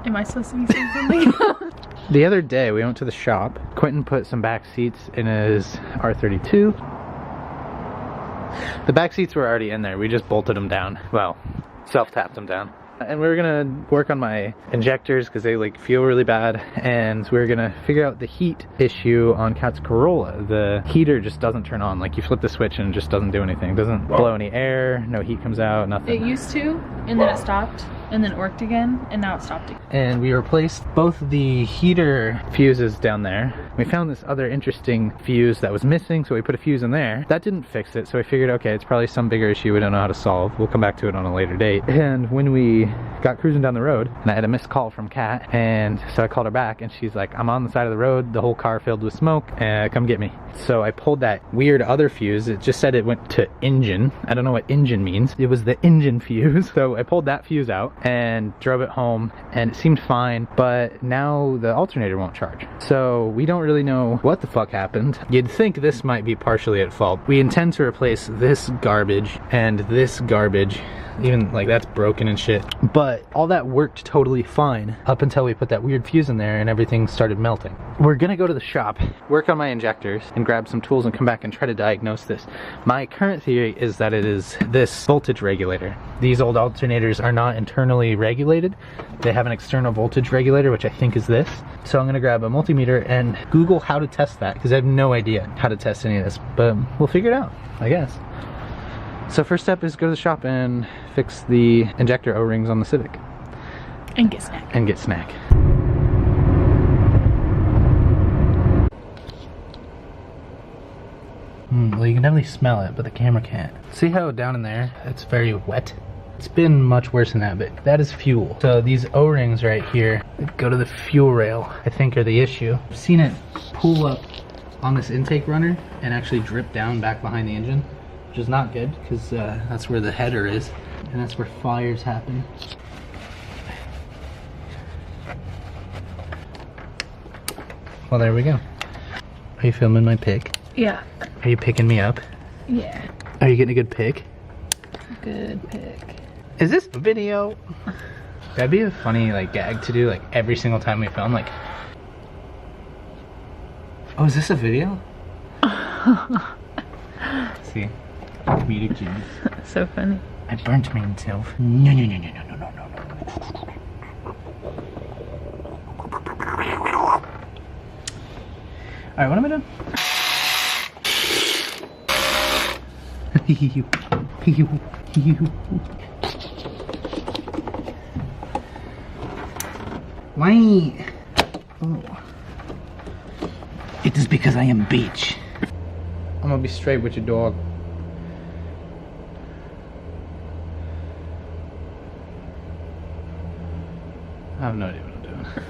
Am I supposed to be saying something? The other day we went to the shop. Quentin put some back seats in his R32. The back seats were already in there. We just bolted them down. Well, self-tapped them down. And we were gonna work on my injectors because they like feel really bad, and we were gonna figure out the heat issue on Kat's Corolla. The heater just doesn't turn on. Like you flip the switch and it just doesn't do anything. It doesn't blow any air, no heat comes out, nothing. It used to, and then it stopped, and then it worked again, and now it stopped again. And we replaced both the heater fuses down there. We found this other interesting fuse that was missing, so we put a fuse in there. That didn't fix it, so we figured, okay, it's probably some bigger issue we don't know how to solve. We'll come back to it on a later date. And when we got cruising down the road, and I had a missed call from Kat, and so I called her back, and she's like, I'm on the side of the road, the whole car filled with smoke, come get me. So I pulled that weird other fuse. It just said it went to engine. I don't know what engine means. It was the engine fuse. So I pulled that fuse out and drove it home, and it seemed fine, but now the alternator won't charge. So we don't really know what the fuck happened. You'd think this might be partially at fault. We intend to replace this garbage and this garbage, even like that's broken and shit, but all that worked totally fine up until we put that weird fuse in there and everything started melting. We're gonna go to the shop, work on my injectors, and grab some tools and come back and try to diagnose this. My current theory is that it is this voltage regulator. These old alternators are not internally regulated. They have an external voltage regulator, which I think is this. So I'm gonna grab a multimeter and Google how to test that, because I have no idea how to test any of this, but we'll figure it out, I guess. So first step is go to the shop and fix the injector O-rings on the Civic. And get snack. And get snack. Well, you can definitely smell it, but the camera can't. See how down in there, it's very wet? It's been much worse than that, but that is fuel. So these O-rings right here go to the fuel rail, I think are the issue. I've seen it pull up on this intake runner and actually drip down back behind the engine, which is not good because that's where the header is, and that's where fires happen. Well, there we go. Are you filming my pic? Yeah. Are you picking me up? Yeah. Are you getting a good pic? Good pick. Is this a video? That'd be a funny like gag to do like every single time we film, like, oh, is this a video? See, comedic genius. So funny. I burnt myself. No, no, no, no, no, no, no, no, no. Alright, what am I doing? Why? Oh. It is because I am bitch. I'm gonna be straight with your dog. I have no idea what I'm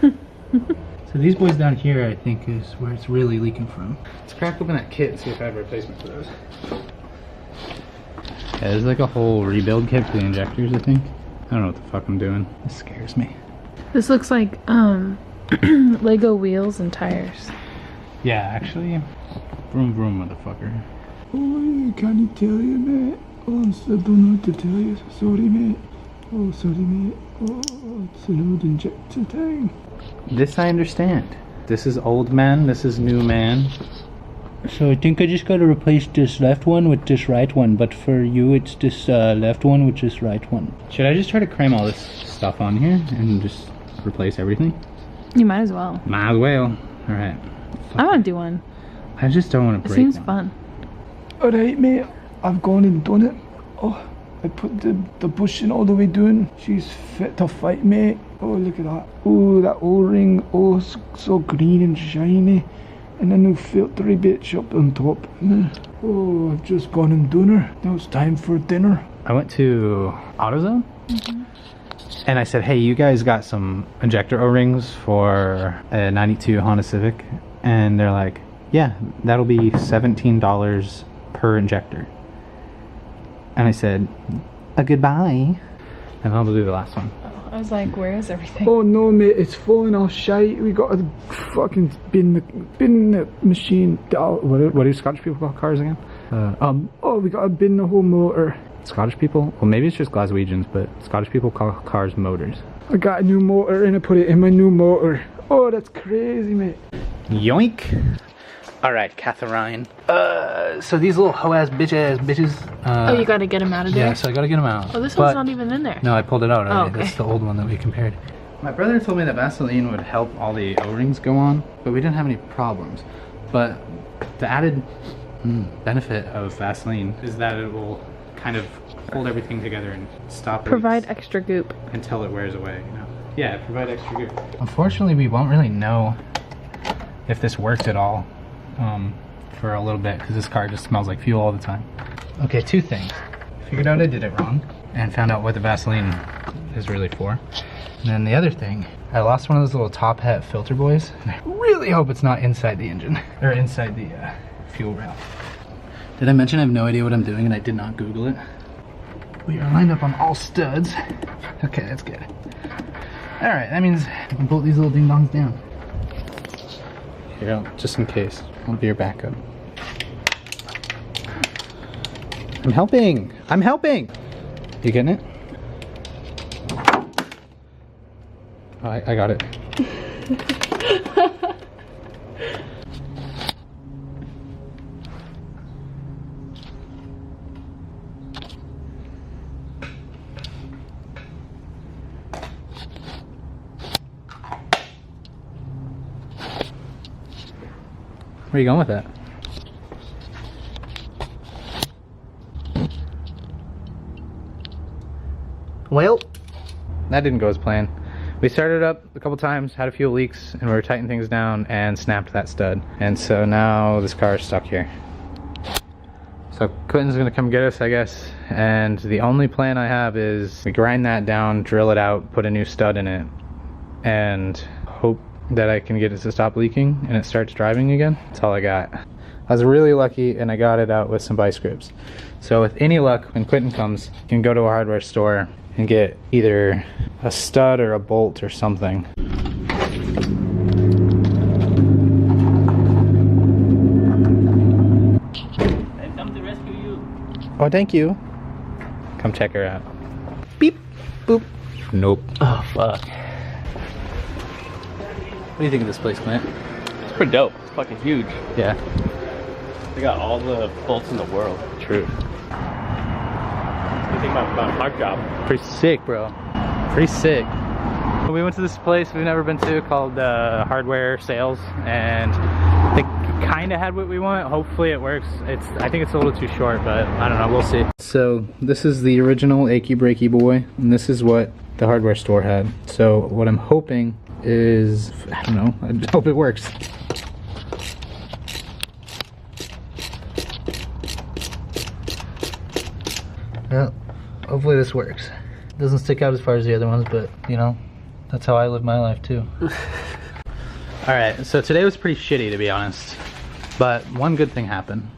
doing. So these boys down here, I think, is where it's really leaking from. Let's crack open that kit and see if I have a replacement for those. Yeah, there's like a whole rebuild kit for the injectors, I think. I don't know what the fuck I'm doing. This scares me. This looks like Lego wheels and tires. Yeah, actually, vroom vroom, motherfucker. Oh, can you tell you, mate? Oh, I still don't know what to tell you. Sorry, mate. Oh, sorry, mate. Oh, it's an old injector time. This I understand. This is old man, this is new man. So I think I just gotta replace this left one with this right one, but for you it's this left one with this right one. Should I just try to cram all this stuff on here and just replace everything? You might as well. Might as well. Alright. I want to do one. I just don't want to It break seems one. fun. Alright, mate. I've gone and done it. Oh, I put the bushing all the way down. She's fit to fight, mate. Oh, look at that. Oh, that O-ring. Oh, so green and shiny. And a new filtery bitch up on top. Oh, I've just gone and done her. Now it's time for dinner. I went to AutoZone and I said, hey, you guys got some injector O-rings for a 92 Honda Civic? And they're like, yeah, that'll be $17 per injector. And I said, a goodbye. And I'll do the last one. I was like, where is everything? Oh no, mate, it's falling off shite. We got to fucking bin the machine. What do Scottish people call cars again? Oh, we got to bin the whole motor. Scottish people, well maybe it's just Glaswegians, but Scottish people call cars motors. I got a new motor and I put it in my new motor. Oh, that's crazy, mate. Yoink. All right, Catherine. So these little hoe-ass bitches. Oh, you gotta get them out of there? Yeah, so I gotta get them out. Oh, this one's not even in there. No, I pulled it out already. Oh, okay. That's the old one that we compared. My brother told me that Vaseline would help all the O-rings go on, but we didn't have any problems. But the added benefit of Vaseline is that it will kind of hold everything together and stop Provide leaks extra goop. until it wears away, you know? Yeah, provide extra goop. Unfortunately, we won't really know if this worked at all for a little bit because this car just smells like fuel all the time. Okay, two things. Figured out I did it wrong and found out what the Vaseline is really for. And then the other thing, I lost one of those little top hat filter boys, and I really hope it's not inside the engine or inside the fuel rail. Did I mention I have no idea what I'm doing and I did not Google it? We are lined up on all studs. Okay, that's good. All right, that means we can bolt these little ding dongs down. Here, just in case. I'll be your backup. I'm helping! I'm helping! You getting it? Oh, I got it. Where are you going with that? Well, that didn't go as planned. We started up a couple times, had a few leaks, and we were tightening things down and snapped that stud. And so now this car is stuck here. So Quentin's gonna come get us, I guess. And the only plan I have is we grind that down, drill it out, put a new stud in it, and hope that I can get it to stop leaking and it starts driving again. That's all I got. I was really lucky and I got it out with some vice grips. So with any luck, when Quentin comes, you can go to a hardware store and get either a stud or a bolt or something. I've come to rescue you. Oh, thank you. Come check her out. Beep, boop. Nope. Oh, fuck. What do you think of this place, Clint? It's pretty dope. It's fucking huge. Yeah, They got all the bolts in the world. true. What do you think about a park job? Pretty sick, bro. Pretty sick. We went to this place we've never been to called Hardware Sales, and they kind of had what we want. Hopefully it works. I think it's a little too short, but I don't know. We'll see. So this is the original achy breaky boy, and this is what the hardware store had. So what I'm hoping is, I don't know, I hope it works. Well, hopefully this works. It doesn't stick out as far as the other ones, but you know, that's how I live my life too. Alright, so today was pretty shitty to be honest, but one good thing happened.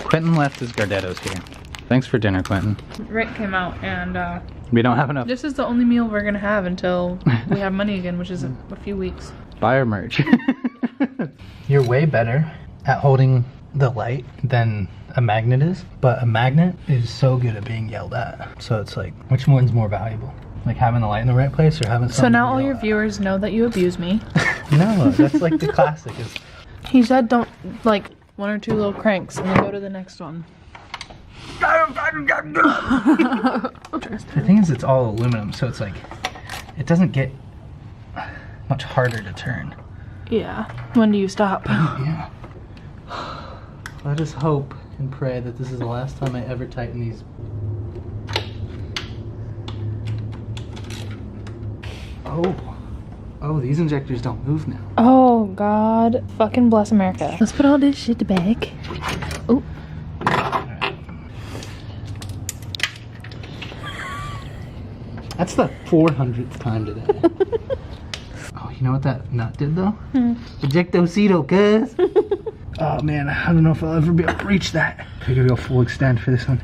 Quentin left his Gardettos here. Thanks for dinner, Quentin. Rent came out and We don't have enough. this is the only meal we're gonna have until we have money again, which is a few weeks. Buy our merch. You're way better at holding the light than a magnet is, but a magnet is so good at being yelled at. So it's like, which one's more valuable? Like having the light in the right place or having something So now to all yell your at? viewers know that you abuse me. No, that's like the classic is, He said don't, like, one or two little cranks and then go to the next one. the thing is it's all aluminum, so it's like, it doesn't get much harder to turn. Yeah. When do you stop? Yeah. I just hope and pray that this is the last time I ever tighten these. Oh, these injectors don't move now. Oh, God. Fucking bless America. Let's put all this shit back. Oh. That's the 400th time today. Oh, you know what that nut did though? Ejectocito, cuz. Oh man, I don't know if I'll ever be able to reach that. I gotta go full extend for this one.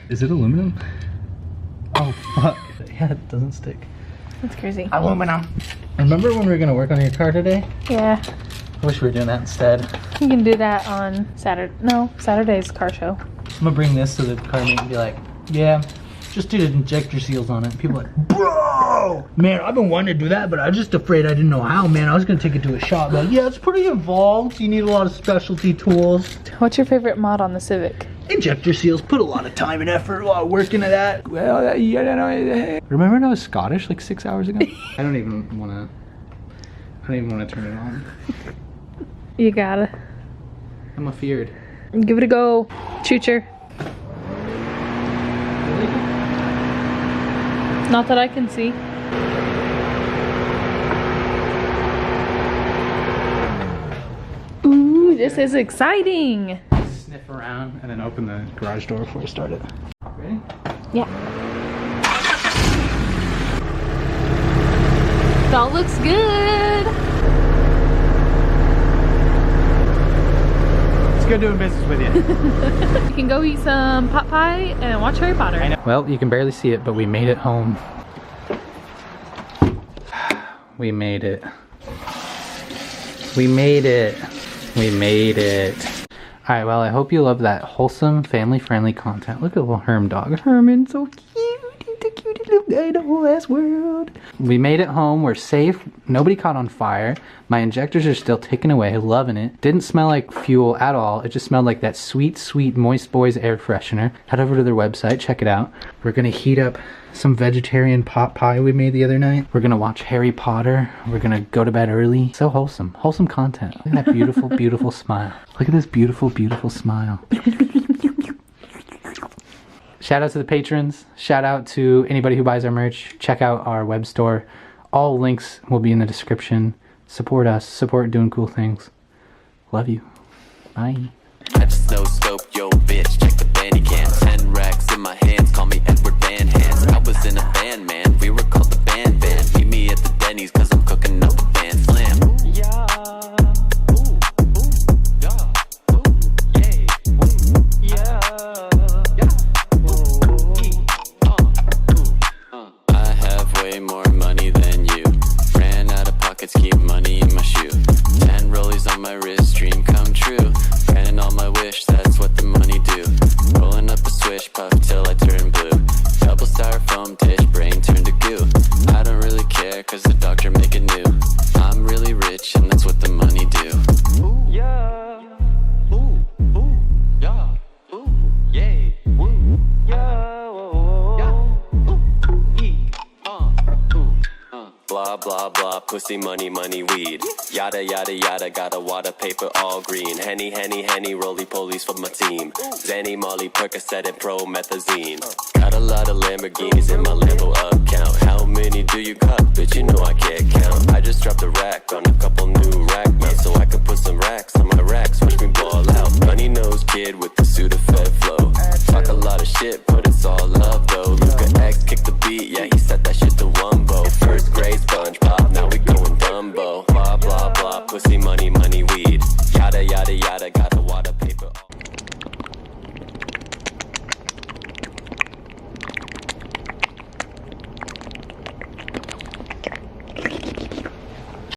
Is it aluminum? Oh fuck. Yeah, it doesn't stick. That's crazy. Aluminum. Remember when we were gonna work on your car today? Yeah. Wish we were doing that instead. You can do that on Saturday. No, Saturday's car show. I'm gonna bring this to the car meet and be like, yeah, just do the injector seals on it. People are like, bro! Man, I've been wanting to do that, but I was just afraid I didn't know how, man. I was gonna take it to a shop. Like, yeah, it's pretty involved. You need a lot of specialty tools. What's your favorite mod on the Civic? Injector seals, put a lot of time and effort, a lot of work into that. Well, yeah, no, Remember when I was Scottish like 6 hours ago? I don't even wanna turn it on. You gotta. I'm afeared. Give it a go. Choocher. Not that I can see. Ooh, this is exciting. Sniff around and then open the garage door before I start it. Ready? Yeah. That looks good. It's good doing business with you. You can go eat some pot pie and watch Harry Potter. I know. Well, you can barely see it, but we made it home. We made it. We made it. We made it. Alright, well, I hope you love that wholesome, family-friendly content. Look at the little Herm dog. Herman's so cute. He's the cutest little guy in the whole ass world. We made it home. We're safe. Nobody caught on fire. My injectors are still ticking away. Loving it. Didn't smell like fuel at all. It just smelled like that sweet, sweet Moist Boys air freshener. Head over to their website. Check it out. We're going to heat up some vegetarian pot pie we made the other night. We're going to watch Harry Potter. We're going to go to bed early. So wholesome. Wholesome content. Look at that beautiful, beautiful smile. Look at this beautiful, beautiful smile. Shout out to the patrons. Shout out to anybody who buys our merch. Check out our web store. All links will be in the description. Support us. Support doing cool things. Love you. Bye. I just no scope, yo bitch, check the bandy can. 10 racks in my hands, call me Edward Van Hands. I was in a band, man, we were called the Band Band. Meet me at the Denny's, cause I'm cooking up a band slam. Yeah, ooh, yeah, ooh, yeah, I have way more money than you. Ran out of pockets, keep money in my shoe. 10 rollies on my wrist, dream come true. Granting all my wish, that's what the money do. Rolling up a swish, puff till I turn blue. Double styrofoam dish, brain turned to goo. I don't really care, cause the doctor make it new. I'm really rich, and that's what the money do. Ooh, yeah. Ooh, ooh, yeah. Ooh, yay. Ooh, yeah. Blah, blah, blah, pussy, money, money, weed. Yada, yada, yada, got a wad of paper all green. Henny, henny, henny, roly-polies for my team. Zanny, Molly, Percocet, and promethazine. Got a lot of Lamborghinis in my Lambo account. How many do you got? Bitch, you know I can't count. I just dropped a rack on a couple new rack mounts, so I can put some racks on my racks. Watch me ball out. Bunny nose kid with the Sudafed flow. Talk a lot of shit, but it's all love though. Luka X kick the beat, yeah, he set that shit